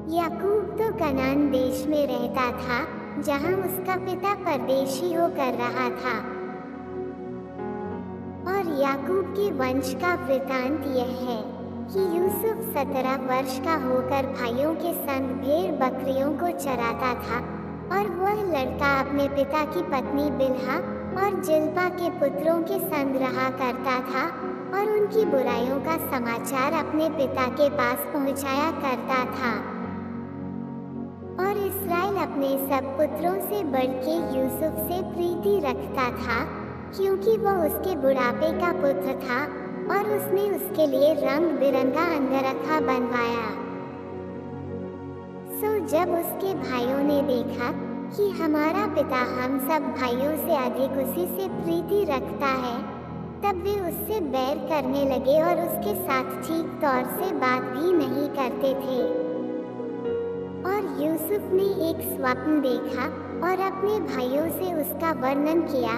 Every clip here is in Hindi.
याकूब तो कनान देश में रहता था, जहां उसका पिता परदेशी होकर रहा था। और याकूब के वंश का वृतांत यह है कि यूसुफ 17 वर्ष का होकर भाइयों के संग भेड़ बकरियों को चराता था, और वह लड़का अपने पिता की पत्नी बिल्हा और जिल्पा के पुत्रों के संग रहा करता था, और उनकी बुराइयों का समाचार अपने पिता के पास पहुंचाया करता था। और इस्राएल अपने सब पुत्रों से बढ़ के यूसुफ से प्रीति रखता था, क्योंकि वह उसके बुढ़ापे का पुत्र था, और उसने उसके लिए रंग बिरंगा अंगरखा बनवाया। सो जब उसके भाइयों ने देखा कि हमारा पिता हम सब भाइयों से अधिक उसी से प्रीति रखता है, तब वे उससे बैर करने लगे और उसके साथ ठीक तौर से बात भी नहीं करते थे। और यूसुफ ने एक स्वप्न देखा और अपने भाइयों से उसका वर्णन किया,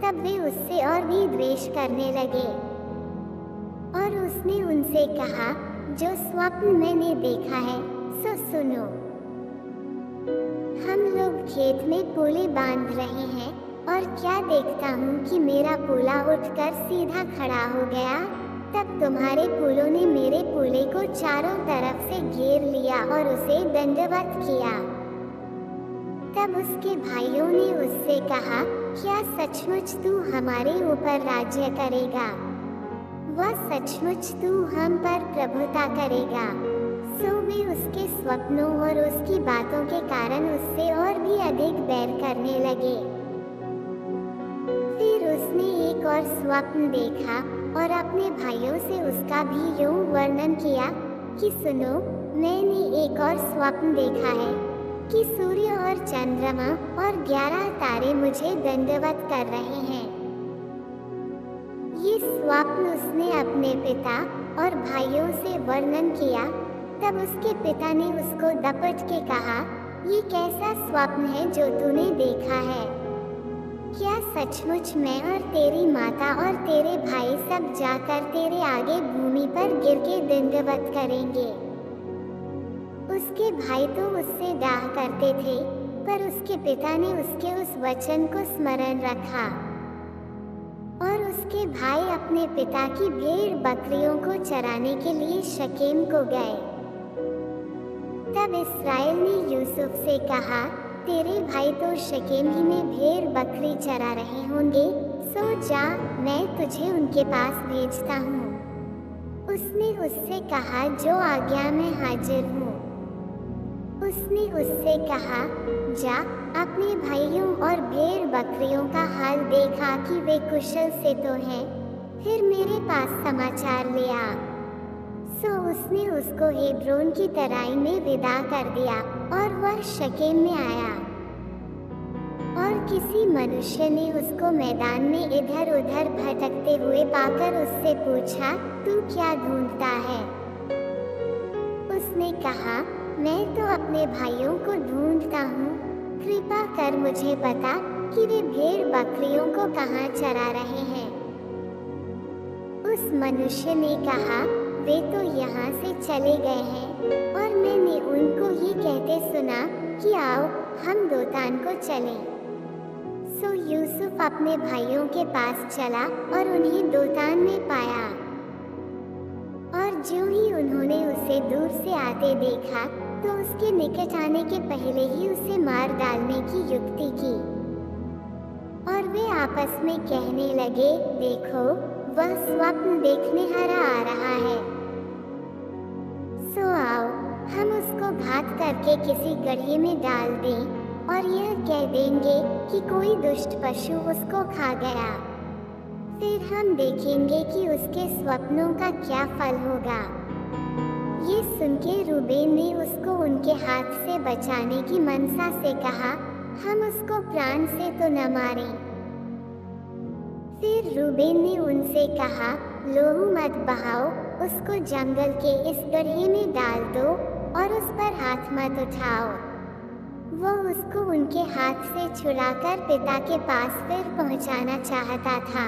तब वे उससे और भी द्वेष करने लगे। और उसने उनसे कहा, जो स्वप्न मैंने देखा है सो सुनो। हम लोग खेत में पूले बांध रहे हैं, और क्या देखता हूँ कि मेरा पूला उठकर सीधा खड़ा हो गया। तब तुम्हारे पूलों ने मेरे पूले को चारों तरफ से घेर लिया और उसे दंडवत किया। तब उसके भाइयों ने उससे कहा, क्या सचमुच तू हमारे ऊपर राज्य करेगा? वह सचमुच तू हम पर प्रभुता करेगा। सो वे उसके स्वप्नों और उसकी बातों के कारण उससे और भी अधिक बैर करने लगे। फिर उसने एक और स्वप्न देखा और अपने भाइयों से उसका भी यूं वर्णन किया कि सुनो, मैंने एक और स्वप्न देखा है कि सूर्य और चंद्रमा और 11 तारे मुझे दंडवत कर रहे हैं। ये स्वप्न उसने अपने पिता और भाइयों से वर्णन किया। तब उसके पिता ने उसको दपट के कहा, ये कैसा स्वप्न है जो तूने देखा है? क्या सचमुच मैं और तेरी माता और तेरे भाई सब जाकर तेरे आगे भूमि पर गिर के दंडवत करेंगे? उसके भाई तो उससे डाह करते थे, पर उसके पिता ने उसके उस वचन को स्मरण रखा। और उसके भाई अपने पिता की भेड़ बकरियों को चराने के लिए शकेम को गए। तब इस्राएल ने यूसुफ से कहा, तेरे भाई तो शकेम ही में भेड़ बकरी चरा रहे होंगे, सो जा, मैं तुझे उनके पास भेजता हूँ। उसने उससे कहा, जो आज्ञा में हाजिर हूँ। उसने उससे कहा, जा, अपने भाइयों और भेड़ बकरियों का हाल देखा कि वे कुशल से तो हैं, फिर मेरे पास समाचार ले आ। सो उसने उसको हेब्रोन की तराई में विदा कर दिया और वह शकेम में आया। और किसी मनुष्य ने उसको मैदान में इधर उधर भटकते हुए पाकर उससे पूछा, तू क्या ढूंढता है? उसने कहा, मैं तो अपने भाइयों को ढूंढता हूँ, कृपा कर मुझे बता कि वे भेड़ बकरियों को कहाँ चरा रहे हैं। उस मनुष्य ने कहा, वे तो यहाँ से चले गए हैं, और मैंने उनको ये कहते सुना कि आओ हम दोतान को चलें। सो यूसुफ अपने भाइयों के पास चला और उन्हें दोतान में पाया। और ज्यों ही उन्होंने उसे दूर से आते देखा, तो उसके निकट आने के पहले ही उसे मार डालने की युक्ति की। और वे आपस में कहने लगे, देखो, वह स्वप्न देखने हारा आ रहा है। सो आओ, हम उसको घात करके किसी गड्ढे में डाल दें, और यह कह देंगे कि कोई दुष्ट पशु उसको खा गया। फिर हम देखेंगे कि उसके स्वप्नों का क्या फल होगा। ये सुनके रूबेन ने उसको उनके हाथ से बचाने की मनसा से कहा, हम उसको प्राण से तो न मारें। फिर रूबेन ने उनसे कहा, लोहू मत बहाओ, उसको जंगल के इस गड्ढे में डाल दो और उस पर हाथ मत उठाओ। वो उसको उनके हाथ से छुड़ाकर पिता के पास फिर पहुंचाना चाहता था।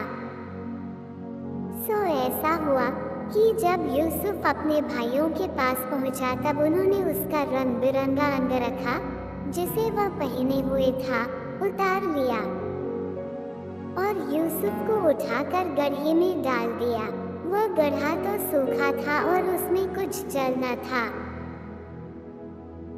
सो ऐसा हुआ कि जब यूसुफ अपने भाइयों के पास पहुंचा तब उन्होंने उसका रंग बिरंगा अंगरखा जिसे वह पहने हुए था उतार लिया और यूसुफ को उठाकर गड्ढे में डाल दिया। वह गड्ढा तो सूखा था और उसमें कुछ जल न था।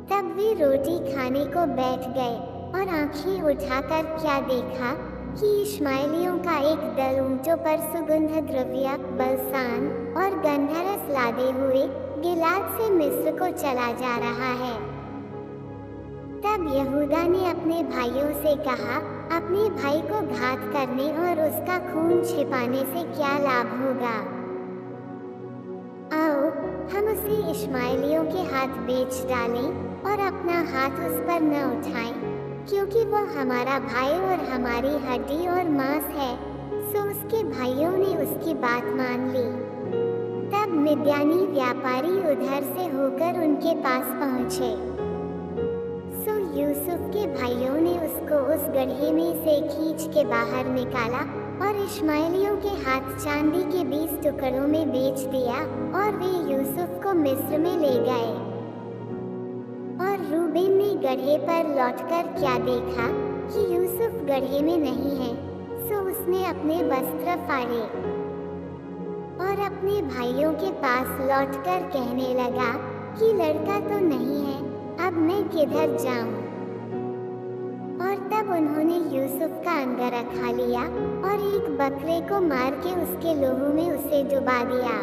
तब वे रोटी खाने को बैठ गए और आंखें उठाकर क्या देखा कि इश्माएलियों का एक दल ऊंटों पर सुगंध द्रव्य, बलसान और गंधरस लादे हुए गिलाद से मिस्र को चला जा रहा है। तब यहूदा ने अपने भाइयों से कहा, अपने भाई को घात करने और उसका खून छिपाने से क्या लाभ होगा? आओ हम उसे इश्माएलियों के हाथ बेच डालें और अपना हाथ उस पर न उठाएं, क्योंकि वह हमारा भाई और हमारी हड्डी और मांस है। सो उसके भाइयों ने उसकी बात मान ली। तब मिद्यानी व्यापारी उधर से होकर उनके पास पहुँचे। सो यूसुफ के भाइयों ने उसको उस गड्ढे में से खींच के बाहर निकाला और इश्माएलियों के हाथ चांदी के 20 टुकड़ों में बेच दिया और वे यूसुफ को मिस्र में ले गए। और रूबेन ने गड्ढे पर लौटकर क्या देखा कि यूसुफ गड्ढे में नहीं है। सो उसने अपने वस्त्र फाड़े और अपने भाइयों के पास लौटकर कहने लगा कि लड़का तो नहीं है, अब मैं किधर जाऊं? और तब उन्होंने यूसुफ का अंगरखा लिया और एक बकरे को मार के उसके लोहू में उसे डुबा दिया।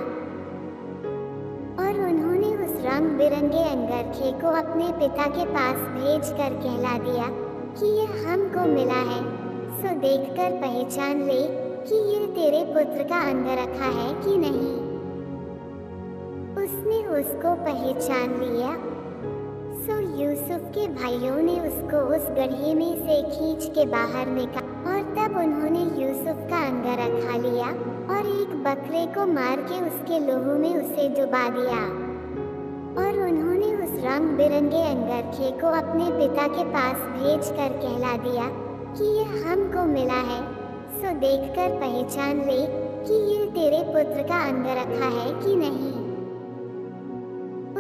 और उन्होंने उस रंग बिरंगे अंगरखे को अपने पिता के पास भेजकर कहला दिया कि यह हमको मिला है, सो देखकर पहचान ले कि ये तेरे पुत्र का अंगरखा है कि नहीं। उसने उसको पहचान लिया। सो यूसुफ के भाइयों ने उसको उस गड्ढे में से खींच के बाहर निकाला और तब उन्होंने यूसुफ का अंगरखा लिया और एक बकरे को मार के उसके लोहू में उसे डुबा दिया। और उन्होंने उस रंग बिरंगे अंगरखे को अपने पिता के पास भेजकर कहला दिया कि यह हमको मिला है, सो देखकर पहचान ले कि ये तेरे पुत्र का अंगरखा है कि नहीं।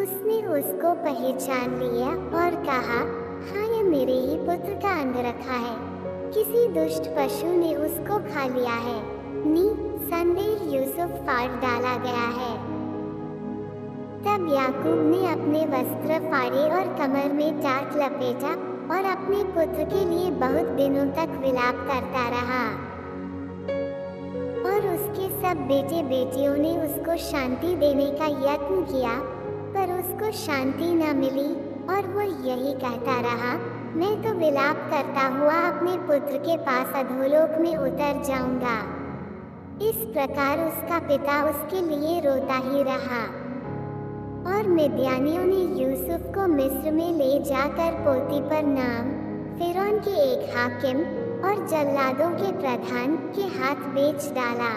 उसने उसको पहचान लिया और कहा, हाँ यह मेरे ही पुत्र का अंगरखा है, किसी दुष्ट पशु ने उसको खा लिया है। संदेह यूसुफ फाड़ डाला गया है। तब याकूब ने अपने वस्त्र फाड़े और कमर में टाट लपेटा और अपने पुत्र के लिए बहुत दिनों तक विलाप करता रहा। और उसके सब बेटे बेटियों ने उसको शांति देने का यत्न किया, पर उसको शांति न मिली और वो यही कहता रहा, मैं तो विलाप करता हुआ अपने पुत्र के पास अधोलोक में उतर जाऊंगा। इस प्रकार उसका पिता उसके लिए रोता ही रहा। और मिद्यानियों ने यूसुफ को मिस्र में ले जाकर पोतीफर नाम फिरौन के एक हाकिम और जल्लादों के प्रधान के हाथ बेच डाला।